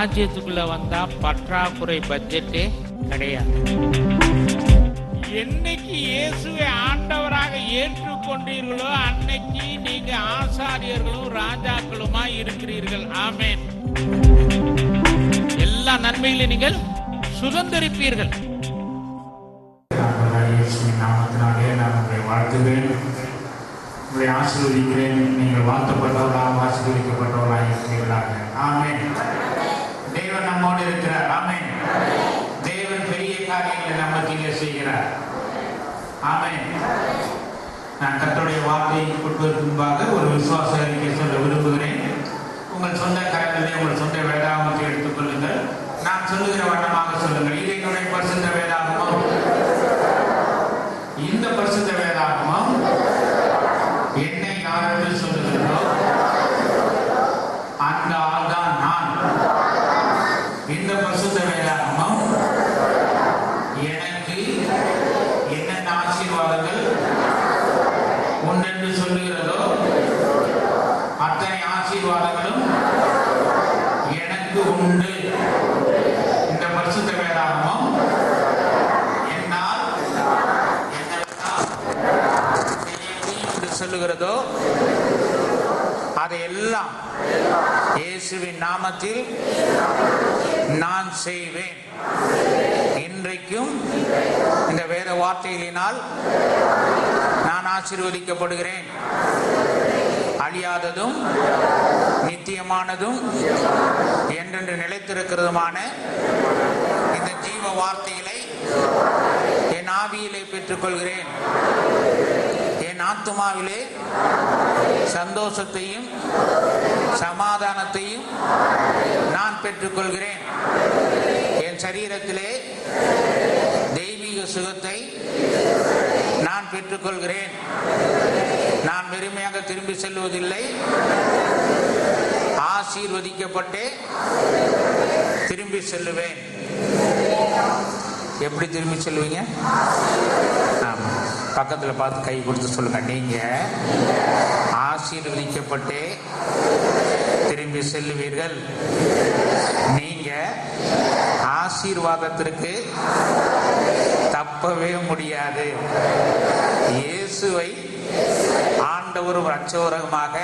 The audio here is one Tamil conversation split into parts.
ராஜ்யத்துக்குள்ள வந்தா பற்றாக்குறை பட்ஜெட்டே கிடையாது. என்னைக்கு இயேசுவை ஆண்டவராக ஏற்றுக்கொண்டீர்களோ அன்னைக்கு நீங்க ஆசாரியர்களும் ராஜாக்களுமா இருக்கிறீர்கள். ஆமென். எல்லா நன்மைகளையும் நீங்கள் சுதந்திரிப்பீர்கள். நாமத்தினாலே நான் உங்களை வாழ்த்துகிறேன், உங்களை ஆசீர்வதிக்கிறேன். நீங்கள் வாழ்த்தப்பட்டவர்களாக ஆசீர்வதிக்கப்பட்டவர்களாக இருக்கிறீர்களாக. ஆமென். தேவன் நம்மோடு இருக்கிறார். ஆமென். தேவன் பெரிய காரியங்களை நமக்கு செய்கிறார். ஆமென். நான் கர்த்தருடைய வார்த்தையை கொடுப்பதற்கு முன்பாக ஒரு விசுவாச அறிக்கை சொல்ல விரும்புகிறேன். உங்கள் சொந்த கரங்களிலே உங்கள் சொந்த வேதாகமத்தை எடுத்துக் கொள்ளுங்கள். நான் சொல்லுகிற வண்ணமாக சொல்லுங்கள். இது என்னுடைய பரிசுத்த வேதாகமம். இந்த பரிசுத்த வேதாகமம் என்னை யார் என்று சொல்லுகிறதோ அந்த ஆள் தான் நான். இந்த பரிசுத்த வேதாகமம் எனக்கு என்னென்ன ஆசீர்வாதங்கள் உண்டென்று சொல்லுகிறதோ அத்தனை ஆசீர்வாதங்களும் எனக்கு உண்டு. இந்த பரிசுத்த வேதாகமம் என்னால் என்று சொல்லுகிறதோ அதையெல்லாம் இயேசுவின் நாமத்தில் நான் செய்வேன். இன்றைக்கும் இந்த வேத வார்த்தைகளினால் நான் ஆசீர்வதிக்கப்படுகிறேன். அழியாததும் நித்தியமானதும் என்றென்று நிலைத்திருக்கிறதுமான இந்த ஜீவ வார்த்தைகளை என் ஆவியிலே பெற்றுக்கொள்கிறேன். என் ஆத்துமாவிலே சந்தோஷத்தையும் சமாதானத்தையும் நான் பெற்றுக்கொள்கிறேன். என் சரீரத்திலே தெய்வீக சுகத்தை நான் பெற்றுக்கொள்கிறேன். நான் வெறுமையாக திரும்பி செல்வதில்லை, ஆசீர்வதிக்கப்பட்டே திரும்பி செல்லுவேன். எப்படி திரும்பி செல்வீங்க? ஆமா, பக்கத்துல பார்த்து கை கொடுத்து சொல்லுங்க. நீங்க ஆசீர்வதிக்கப்பட்டே திரும்பி செல்லுவீர்கள். நீங்க ஆசீர்வாதத்திற்கு தப்பவே முடியாது. இயேசுவை ஆண்டவரும் இரட்சகருமாக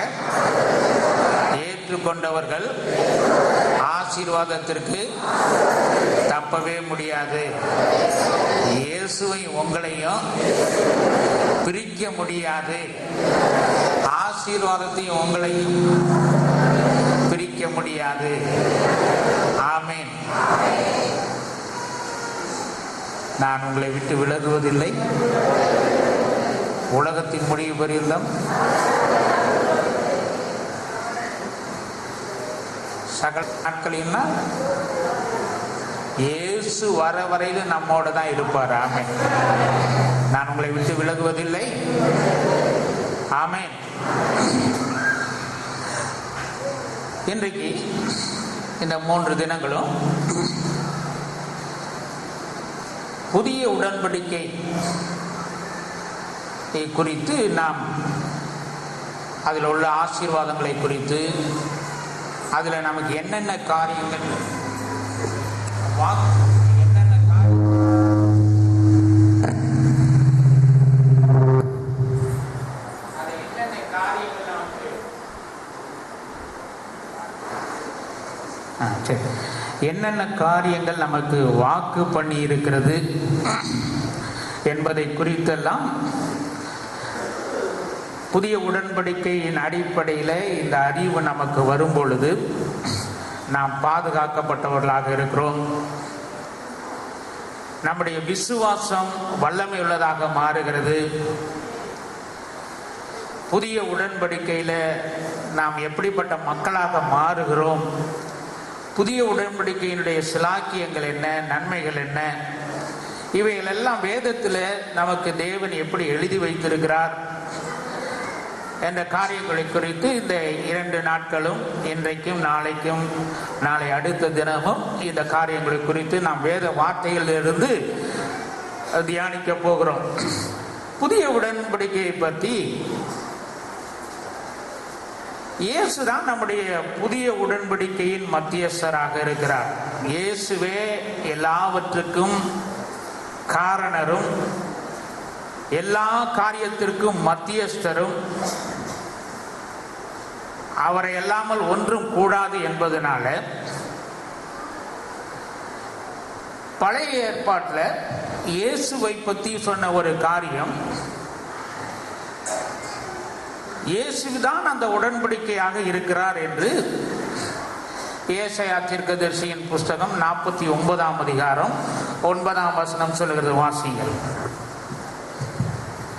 ஏற்றுக்கொண்டவர்கள் ஆசீர்வாதத்திற்கு தப்பவே முடியாது. இயேசுவை உங்களையும் பிரிக்க முடியாது. ஆசீர்வாதத்தையும் உங்களையும் பிரிக்க முடியாது. ஆமென். நான் உங்களை விட்டு விலகுவதில்லை. உலகத்தின் முடிவு பரியந்தம் சகல நாட்களில் இயேசு வர வரையில் நம்மோட தான் இருப்பார். ஆமென். நான் உங்களை விட்டு விலகுவதில்லை. ஆமென். இன்றைக்கு இந்த 3 தினங்களும் புதிய உடன்படிக்கை குறித்து நாம் அதில் உள்ள ஆசீர்வாதங்களை குறித்து அதில் நமக்கு என்னென்ன காரியங்கள் என்னென்ன காரியங்கள் நமக்கு வாக்கு பண்ணி இருக்கிறது என்பதை குறித்தெல்லாம் புதிய உடன்படிக்கையின் அடிப்படையில் இந்த அறிவு நமக்கு வரும் பொழுது நாம் பாதுகாக்கப்பட்டவர்களாக இருக்கிறோம். நம்முடைய விசுவாசம் வல்லமை உள்ளதாக மாறுகிறது. புதிய உடன்படிக்கையில் நாம் எப்படிப்பட்ட மக்களாக மாறுகிறோம், புதிய உடன்படிக்கையினுடைய சிலாக்கியங்கள் என்ன, நன்மைகள் என்ன, இவைகளெல்லாம் வேதத்தில் நமக்கு தேவன் எப்படி எழுதி வைத்திருக்கிறார் என்ற காரியங்களை குறித்து இந்த 2 நாட்களும், இன்றைக்கும் நாளைக்கும் நாளை அடுத்த தினமும் இந்த காரியங்களை குறித்து நாம் வேத வார்த்தைகளிலிருந்து தியானிக்க போகிறோம். புதிய உடன்படிக்கையை பற்றி இயேசுதான் நம்முடைய புதிய உடன்படிக்கையின் மத்தியஸ்தராக இருக்கிறார். இயேசுவே எல்லாவற்றுக்கும் காரணரும் எல்லா காரியத்திற்கும் மத்தியஸ்தரும், அவரை அல்லாமல் ஒன்றும் கூடாது என்பதனால பழைய ஏற்பாட்டில் இயேசுவை பற்றி சொன்ன ஒரு காரியம், இயேசுதான் அந்த உடன்படிக்கையாக இருக்கிறார் என்று ஏசாயா தீர்க்கதரிசியின் புஸ்தகம் 49ஆம் அதிகாரம் 9ஆம் வசனம் சொல்லுகிறது. வாசிங்கள்.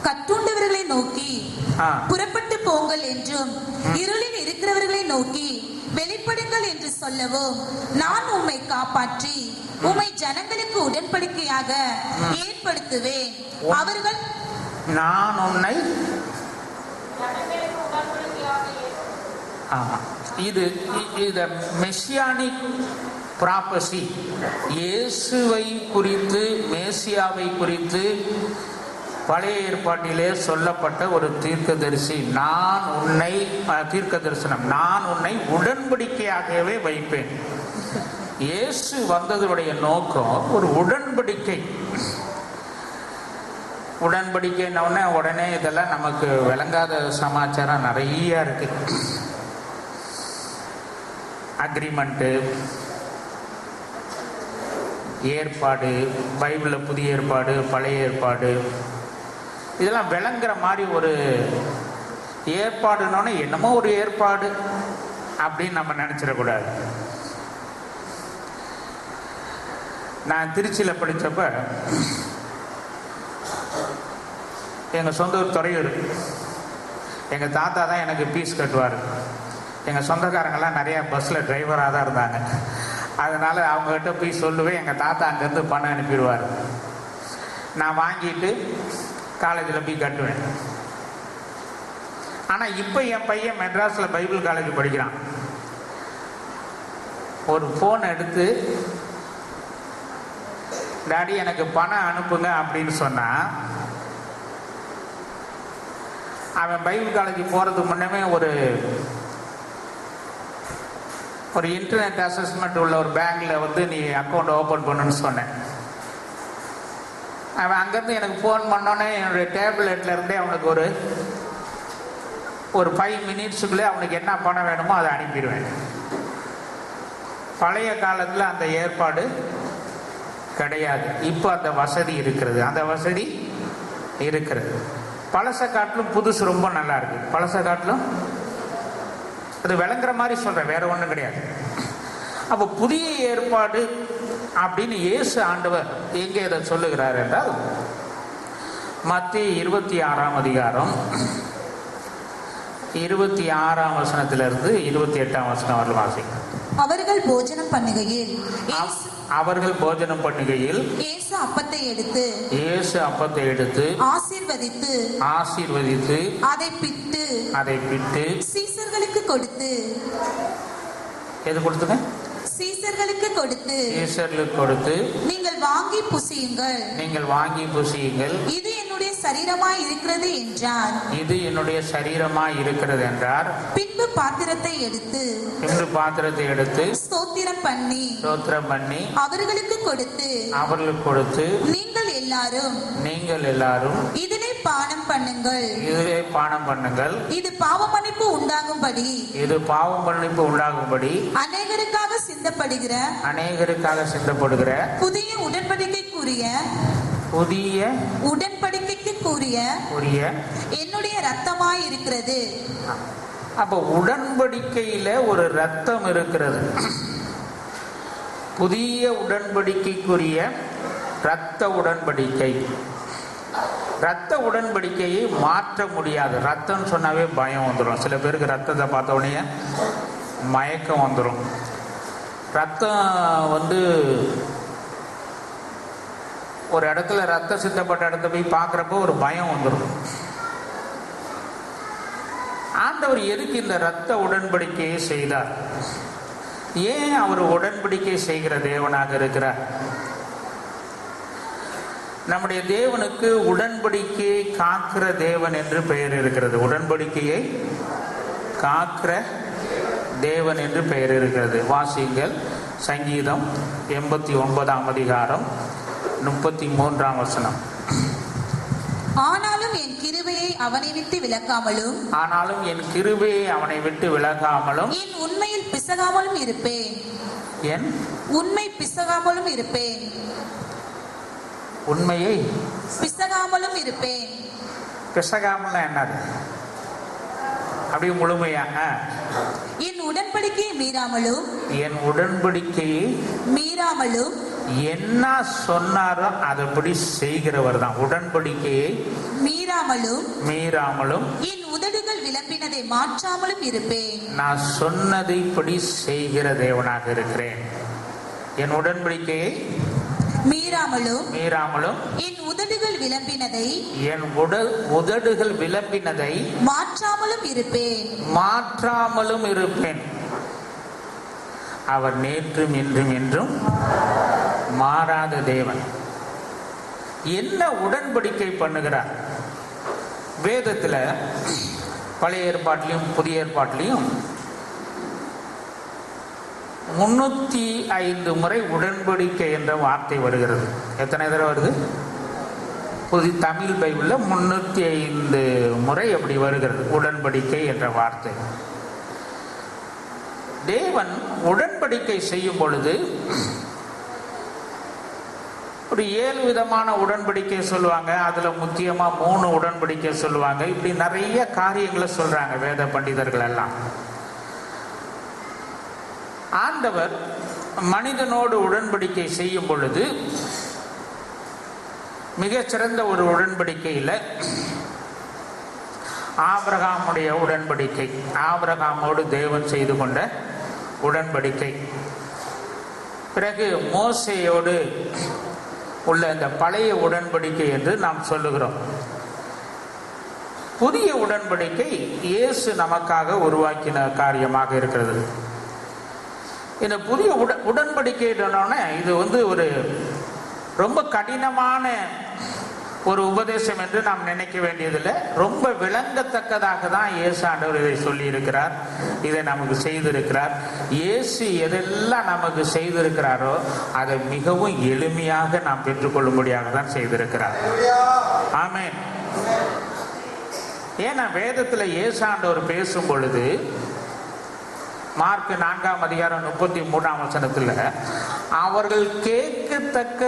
கட்டுண்டவர்களை நோக்கி புறப்பட்டு போங்கள் என்றும், இருளில் இருக்கிறவர்களை நோக்கி வெளிப்படுங்கள் என்று சொல்லவும், நான் உம்மை காப்பாற்றி உம்மை ஜனங்களுக்கு உடன்படிக்கையாக ஏற்படுத்துவேன். அவர்கள் நான் உன்னை இது மெசியானிக் ப்ராபசி, இயேசுவை குறித்து, மேசியாவை குறித்து பழைய ஏற்பாட்டிலே சொல்லப்பட்ட ஒரு தீர்க்கதரிசி. நான் உன்னை தீர்க்க தரிசனம், நான் உன்னை உடன்படிக்கையாகவே வைப்பேன். இயேசு வந்ததுடைய நோக்கம் ஒரு உடன்படிக்கை. உடன்படிக்கைன்னு உடனே இதெல்லாம் நமக்கு விளங்காத சமாச்சாரம் நிறைய இருக்கு. அக்ரிமெண்ட்டு, ஏற்பாடு, பைபிளில் புதிய ஏற்பாடு, பழைய ஏற்பாடு, இதெல்லாம் விளங்குற மாதிரி ஒரு ஏற்பாடுனோன்னு என்னமோ ஒரு ஏற்பாடு அப்படின்னு நம்ம நினச்சிடக்கூடாது. நான் திருச்சியில் படித்தப்ப எங்கள் சொந்த ஊர் துறையூர், எங்கள் தாத்தா தான் எனக்கு ஃபீஸ் கட்டுவார். எங்கள் சொந்தக்காரங்கெல்லாம் நிறையா பஸ்ஸில் டிரைவராக தான் இருந்தாங்க. அதனால் அவங்ககிட்ட போய் சொல்லுவேன், எங்கள் தாத்தா அங்கேருந்து பணம் அனுப்பிடுவார். நான் வாங்கிட்டு காலேஜில் போய் கட்டுவேன். ஆனால் இப்போ என் பையன் மெட்ராஸில் பைபிள் காலேஜ் படிக்கிறான். ஒரு ஃபோன் எடுத்து, டாடி எனக்கு பணம் அனுப்புங்க அப்படின்னு சொன்னால், அவன் பைபிள் காலேஜ் போகிறதுக்கு முன்னமே ஒரு இன்டர்நெட் அசஸ்மெண்ட் உள்ள ஒரு பேங்க்கில் நீ அக்கௌண்ட் ஓப்பன் பண்ணுன்னு சொன்னேன். அவன் அங்கேருந்து எனக்கு ஃபோன் பண்ணோன்னே என்னுடைய டேப்லெட்டில் இருந்தே அவனுக்கு ஒரு 5 மினிட்ஸுக்குள்ளே அவனுக்கு என்ன பணம் வேணுமோ அதை அனுப்பிடுவேன். பழைய காலத்தில் அந்த ஏற்பாடு கிடையாது. இப்போ அந்த வசதி இருக்கிறது. அந்த வசதி இருக்கிறது. பழசை காட்டிலும் புதுசு ரொம்ப நல்லா இருக்கு. பழசை காட்டிலும் அது விளங்குற மாதிரி சொல்கிறேன், வேற ஒன்றும் கிடையாது. அப்போ புதிய ஏற்பாடு அப்படின்னு இயேசு ஆண்டவர் எங்கே இதை சொல்லுகிறார் என்றால், மத்தேயு 26ஆம் அதிகாரம் 26ஆம் வசனத்திலிருந்து 28ஆம் வசனம் வரலும் வாசிக்கிறோம். அவர்கள் போஜனம் பண்ணுகையில் இயேசு அப்பத்தை எடுத்து ஆசீர்வதித்து அதை பிட்டு சீசர்களுக்கு கொடுத்து, எது கொடுத்துங்க? சீசர்களுக்கு கொடுத்து, நீங்கள் வாங்கி புசியுங்கள், இது என்னுடைய சரீரமாய் இருக்கிறது என்றார். பின்பு பாத்திரத்தை எடுத்து ஸ்தோத்திரம் பண்ணி அவர்களுக்கு கொடுத்து, நீங்கள் எல்லாரும் இதிலே பானம் பண்ணுங்கள், இது பாவ மன்னிப்பு உண்டாகும்படி அநேகருக்காக சிந்தப்படுகிற புதிய உடன்படிக்கைக்குரிய என்னுடைய ரத்தமாய் இருக்கிறது. அப்ப உடன்படிக்கையில ஒரு ரத்தம் இருக்கிறது. புதிய உடன்படிக்கைக்குரிய இரத்த உடன்படிக்கை. இரத்த உடன்படிக்கையை மாற்ற முடியாது. ரத்தம் சொன்னாவே பயம் வந்துடும். சில பேருக்கு ரத்தத்தை பார்த்த உடனே மயக்கம் வந்துடும். ரத்தம் ஒரு இடத்துல ரத்தம் சிந்தப்பட்ட இடத்த போய் பார்க்குறப்போ ஒரு பயம் வந்துடும். ஆண்டவர் எதுக்கு இந்த இரத்த உடன்படிக்கையை செய்தார்? ஏன் அவர் உடன்படிக்கை செய்கிற தேவனாக இருக்கிறார்? நம்முடைய தேவனுக்கு உடன்படிக்கையை காக்கிற தேவன் என்று பெயர் இருக்கிறது. உடன்படிக்கையை காக்கிற தேவன் என்று பெயர் இருக்கிறது. வாசியுங்கள், சங்கீதம் 89ஆம் அதிகாரம் 33ஆம் வசனம். ஆனாலும் என் கிருபையை அவனை விட்டு விலக்காமலும் என் உண்மையில் பிசகாமலும் இருப்பேன். என் உண்மை பிசகாமலும் இருப்பேன். உண்மையை பிசகாமலும் இருப்பேன். பிசகாமல் என்னது? அப்படியே முழுமையா என் உடன்படிக்கையை மீறாமலும் என்ன சொன்னாரோ அதபடி செய்கிறவர் தான். உடன்படிக்கையை மீறாமலும் என் உதடுகள் விளம்பினதை மாற்றாமலும் இருப்பேன். நான் சொன்னதைப்படி செய்கிற தேவனாக இருக்கிறேன். என் உடன்படிக்கையை மீறாமலும் என் உதடுகள் விளம்பினதை மாற்றாமலும் இருப்பேன். அவர் நேற்றும் இன்றும் என்றும் மாறாத தேவன். என்ன உடன்படிக்கை பண்ணுகிறார்? வேதத்தில் பழைய ஏற்பாட்டிலையும் புதிய ஏற்பாட்டிலையும் 305 முறை உடன்படிக்கை என்ற வார்த்தை வருகிறது. எத்தனை தடவை வருது? தமிழ் பைபிளில் 305 முறை அப்படி வருகிறது உடன்படிக்கை என்ற வார்த்தை. தேவன் உடன்படிக்கை செய்யும் பொழுது ஒரு 7 விதமான உடன்படிக்கை சொல்லுவாங்க. அதுல முக்கியமா 3 உடன்படிக்கை சொல்லுவாங்க. இப்படி நிறைய காரியங்களை சொல்றாங்க வேத பண்டிதர்கள் எல்லாம். ஆண்டவர் மனிதனோடு உடன்படிக்கை செய்யும் பொழுது மிகச்சிறந்த ஒரு உடன்படிக்கையில் ஆபிரகாமுடைய உடன்படிக்கை, ஆபிரகாமோடு தேவன் செய்து கொண்ட உடன்படிக்கை. பிறகு மோசேயோடு உள்ள இந்த பழைய உடன்படிக்கை என்று நாம் சொல்லுகிறோம். புதிய உடன்படிக்கை இயேசு நமக்காக உருவாக்கின காரியமாக இருக்கிறது. இந்த புதிய உடன்படிக்கை இது ஒரு ரொம்ப கடினமான ஒரு உபதேசம் என்று நாம் நினைக்க வேண்டியதில்லை. ரொம்ப விளங்கத்தக்கதாக தான் இயேசு ஆண்டவர் இதை சொல்லி இருக்கிறார், இதை நமக்கு செய்திருக்கிறார். இயேசு எதெல்லாம் நமக்கு செய்திருக்கிறாரோ அதை மிகவும் எளிமையாக நாம் பெற்றுக்கொள்ளும்படியாக தான் செய்திருக்கிறார். ஆமென். ஏன்னா வேதத்தில் இயேசு ஆண்டவர் பேசும் பொழுது மார்க் 4ஆம் அதிகாரம் 33ஆம் வசனத்தில் அவர்கள் கேட்கத்தக்க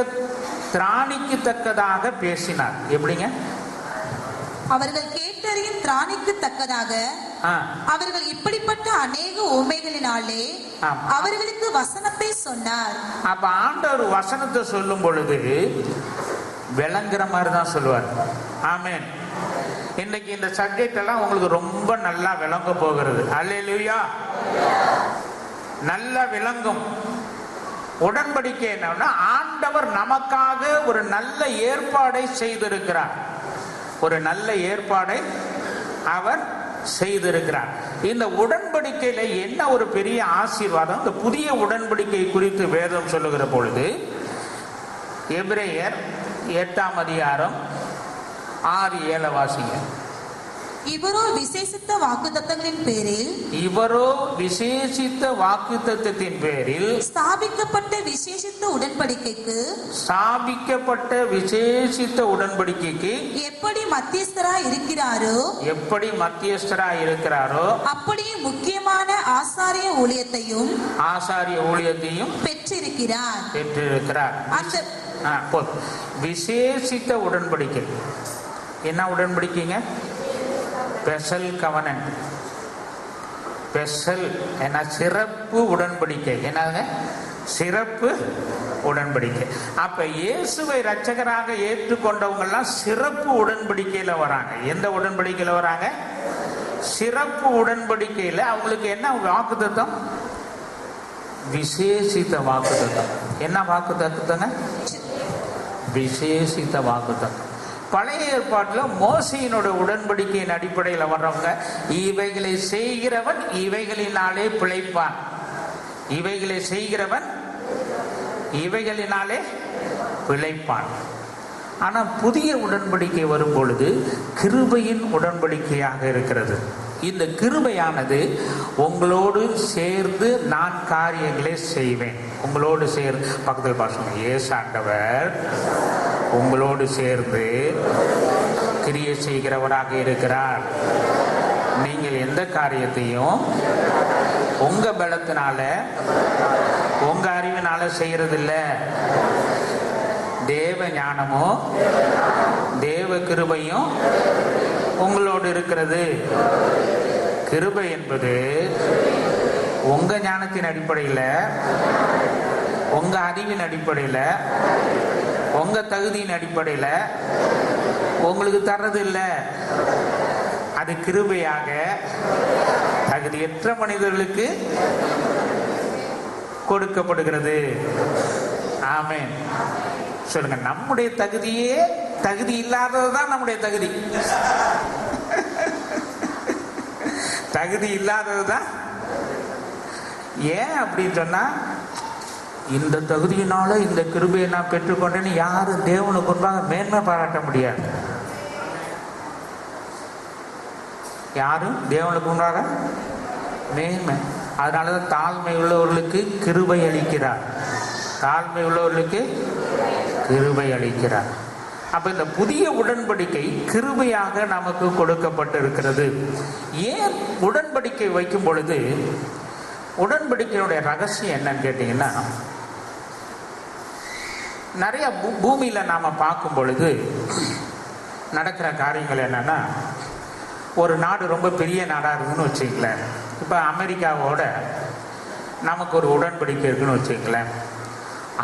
திராணிக்கத்தக்கதாக பேசினார். எப்படிங்க? அவர்கள் கேட்டறியும் திராணிக்கத்தக்கதாக அவர்கள் இப்படிப்பட்ட அநேக உண்மைகளினாலே அவர்களுக்கு வசனத்தை சொன்னார். அப்ப ஆண்டவர் வசனத்தை சொல்லும் பொழுது விளங்குற மாதிரி தான் சொல்லுவார். ஆமென். இன்னைக்கு இந்த சப்ஜெக்ட் எல்லாம் உங்களுக்கு ரொம்ப நல்லா விளங்க போகிறது. அல்லேலூயா. நல்லா விளங்கும். உடன்படிக்கை என்னன்னா ஆண்டவர் நமக்காக ஒரு நல்ல ஏற்பாடை செய்திருக்கிறார். ஒரு நல்ல ஏற்பாடை அவர் செய்திருக்கிறார். இந்த உடன்படிக்கையில என்ன ஒரு பெரிய ஆசீர்வாதம். இந்த புதிய உடன்படிக்கை குறித்து வேதம் சொல்லுகிற பொழுது எபிரேயர் 8ஆம் அதிகாரம் 6-7 வாசிங்க. இவரோ விசேஷித்த வாக்குத்தத்தங்களின் பேரில் ஸ்தாபிக்கப்பட்ட விசேஷித்த உடன்படிக்கைக்கு எப்படி மத்தியஸ்தராய் இருக்கிறாரோ அப்படியே முக்கியமான ஆசாரிய ஊழியத்தையும் பெற்றிருக்கிறார். விசேஷித்த உடன்படிக்கை என்ன உடன்படிக்கைங்க? Special covenant. ஸ்பெஷல் என்ன? சிறப்பு உடன்படிக்கை. என்னங்க? சிறப்பு உடன்படிக்கை. அப்ப இயேசுவை இரட்சகராக ஏற்றுக்கொண்டவங்க எல்லாம் சிறப்பு உடன்படிக்கையில வராங்க. எந்த உடன்படிக்கையில வராங்க? சிறப்பு உடன்படிக்கையில. அவங்களுக்கு என்ன வாக்குத்தத்தம்? விசேஷித்த வாக்குத்தத்தம். என்ன வாக்குத்தத்தங்க? விசேஷித்த வாக்குத்தத்தம். பழைய ஏற்பாட்டில் மோசையினோட உடன்படிக்கையின் அடிப்படையில் வர்றவங்க இவைகளை செய்கிறவன் இவைகளினாலே பிழைப்பான். இவைகளை செய்கிறவன் இவைகளினாலே பிழைப்பான். ஆனால் புதிய உடன்படிக்கை வரும் பொழுது கிருபையின் உடன்படிக்கையாக இருக்கிறது. இந்த கிருபையானது உங்களோடு சேர்ந்து நான் காரியங்களை செய்வேன். உங்களோடு சேர்ந்து, பக்கத்தில் பாசுங்க, இயேசு ஆண்டவர் உங்களோடு சேர்ந்து கிரியை செய்கிறவராக இருக்கிறார். நீங்கள் எந்த காரியத்தையும் உங்க பலத்தினால உங்க அறிவினால செய்யறதில்ல. தேவ ஞானமும் தேவ கிருபையும் உங்களோடு இருக்கிறது. கிருபை என்பது உங்க ஞானத்தின் அடிப்படையில், உங்க அறிவின் அடிப்படையில், உங்க தகுதியின் அடிப்படையில் உங்களுக்கு தர்றது இல்லை. அது கிருபையாக தகுதியற்ற மனிதர்களுக்கு கொடுக்கப்படுகிறது. ஆமென். சொல்லுங்க, நம்முடைய தகுதியே தகுதி இல்லாததுதான் நம்முடைய தகுதி. தகுதி இல்லாததுதான். ஏன் அப்படின்னு சொன்னா, இந்த தகுதியினால இந்த கிருபையை நான் பெற்றுக்கொண்டேன்னு யாரும் தேவனுக்கு முன்பாக மேன்மை பாராட்ட முடியாது. யாரும் தேவனுக்கு முன்பாக மேன்மை. அதனாலதான் தாழ்மை உள்ளவர்களுக்கு கிருபை அளிக்கிறார். தாழ்மை உள்ளவர்களுக்கு கிருபை அளிக்கிறார். அப்ப இந்த புதிய உடன்படிக்கை கிருபையாக நமக்கு கொடுக்கப்பட்டிருக்கிறது. ஏன் உடன்படிக்கை வைக்கும் பொழுது, உடன்படிக்கையுடைய ரகசியம் என்னன்னு கேட்டீங்கன்னா, நிறைய பூமியில நாம பார்க்கும் பொழுது நடக்கிற காரியங்கள் என்னன்னா, ஒரு நாடு ரொம்ப பெரிய நாடா இருக்குன்னு வச்சுக்கலேன். இப்ப அமெரிக்காவோட நமக்கு ஒரு உடன்படிக்கை இருக்குன்னு வச்சுக்கலேன்.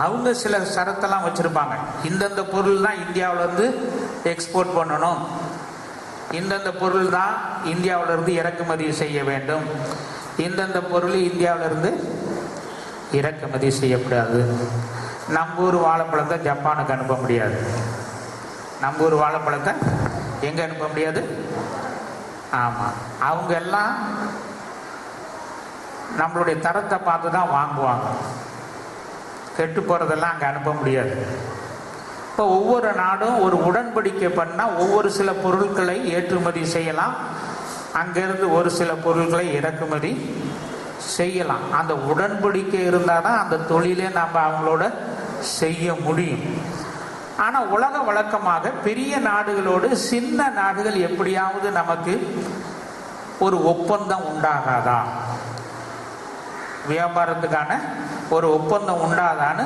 அவங்க சில சரத்தெல்லாம் வச்சிருப்பாங்க. இந்தந்த பொருள் தான் இந்தியாவில இருந்து எக்ஸ்போர்ட் பண்ணணும், இந்தந்த பொருள் தான் இந்தியாவில இருந்து இறக்குமதி செய்ய வேண்டும், இந்தந்த பொருள் இந்தியாவில இருந்து இறக்குமதி செய்யக்கூடாது. நம்ம ஊர் வாழைப்பழத்தை ஜப்பானுக்கு அனுப்ப முடியாது. நம்ம ஊர் வாழைப்பழத்தை எங்க அனுப்ப முடியாது? ஆமா, அவங்க எல்லாம் நம்மளுடைய தரத்தை பார்த்து தான் வாங்குவாங்க. கெட்டு போறதெல்லாம் அங்கே அனுப்ப முடியாது. இப்போ ஒவ்வொரு நாடும் ஒரு உடன்படிக்கை பண்ணால் ஒவ்வொரு சில பொருட்களை ஏற்றுமதி செய்யலாம், அங்கிருந்து ஒரு சில பொருட்களை இறக்குமதி செய்யலாம். அந்த உடன்படிக்கை இருந்தால் தான் அந்த தொழிலே நம்ம அவங்களோட செய்ய முடியும். ஆனால் உலக வழக்கமாக பெரிய நாடுகளோடு சின்ன நாடுகள் எப்படியாவது நமக்கு ஒரு ஒப்பந்தம் உண்டாகாதா, வியாபாரத்துக்கான ஒரு ஒப்பந்தம் உண்டாதான்னு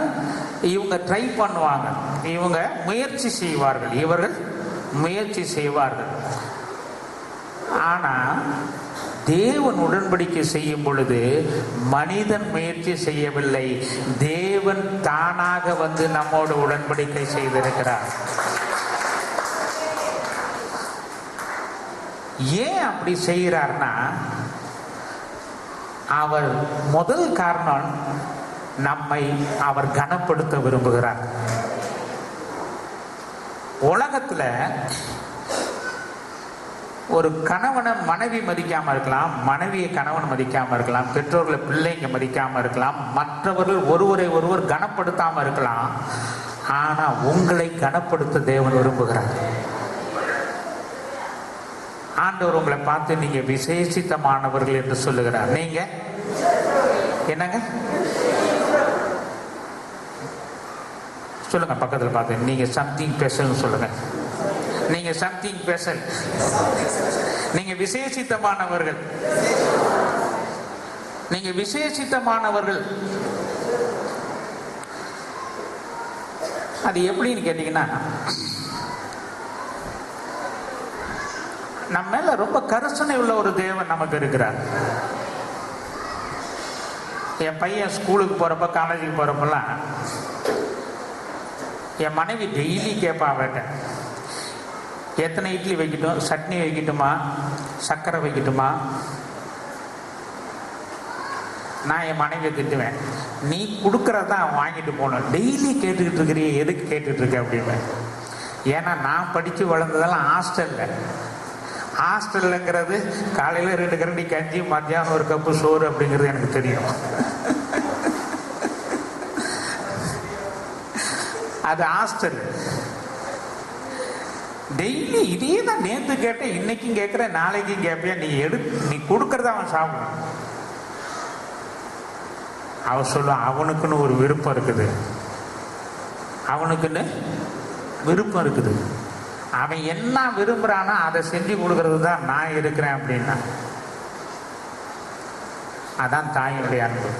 இவங்க ட்ரை பண்ணுவாங்க. இவங்க முயற்சி செய்வார்கள், இவர்கள் முயற்சி செய்வார்கள். ஆனா தேவன் உடன்படிக்கை செய்யும் பொழுது மனிதன் முயற்சி செய்யவில்லை, தேவன் தானாக வந்து நம்மோடு உடன்படிக்கை செய்திருக்கிறார். ஏன் அப்படி செய்கிறார்னா, அவர் முதல் காரணம் நம்மை அவர் கனப்படுத்த விரும்புகிறார். உலகத்துல ஒரு கணவனை மனைவி மதிக்காம இருக்கலாம், மனைவியை கணவன் மதிக்காம இருக்கலாம், பெற்றோர்களை பிள்ளைங்க மதிக்காம இருக்கலாம், மற்றவர்கள் ஒருவரை ஒருவர் கனப்படுத்தாம இருக்கலாம். ஆனா உங்களை கனப்படுத்த தேவன் விரும்புகிறார். ஆண்டவர் உங்களை பார்த்து நீங்க விசேஷித்தமானவர்கள் என்று சொல்லுகிறார். நீங்க என்னங்க சொல்லுங்க, பக்கத்துல பார்த்து நீங்க சம்திங் ஸ்பெஷல் சொல்லுங்க. நீங்க சம்திங் ஸ்பெஷல், நீங்க விசேஷித்தமானவர்கள், நீங்க விசேஷித்தமானவர்கள். அது எப்படின்னு கேட்டீங்கன்னா, நம்ம மேல ரொம்ப கரிசனை உள்ள ஒரு தேவன் நமக்கு இருக்கிறார். என் பையன் ஸ்கூலுக்கு போறப்ப, காலேஜுக்கு போறப்பெல்லாம் என் மனைவி டெய்லி கேட்பா, அவட்ட எத்தனை இட்லி வைக்கட்டும், சட்னி வைக்கட்டுமா, சர்க்கரை வைக்கட்டுமா. நான் என் மனைவியை திட்டுவேன், நீ கொடுக்கறதான் வாங்கிட்டு போகணும், டெய்லி கேட்டுக்கிட்டு இருக்கிறீ, எதுக்கு கேட்டுட்டு இருக்க அப்படின்னு. ஏன்னா நான் படித்து வளர்ந்ததெல்லாம் ஹாஸ்டல்ல. ஹாஸ்டல்ங்கிறது காலையில் 2 கரண்டி கஞ்சி, மத்தியானம் 1 கப்பு சோறு அப்படிங்கிறது எனக்கு தெரியும். அது ஹாஸ்டல். டெய்லி இதே தான். நேற்று கேட்டேன், இன்னைக்கும் கேட்குறேன், நாளைக்கும் கேட்பியா? நீ கொடுக்கறத அவன் சாப்பிடும். அவன் சொல்லுவான், அவனுக்குன்னு ஒரு விருப்பம் இருக்குது, அவனுக்குன்னு விருப்பம் இருக்குது. அவன் என்ன விரும்புறானோ அதை செஞ்சு கொடுக்கறது தான் நான் இருக்கிறேன் அப்படின்னா. அதான் தாயினுடைய அன்பு.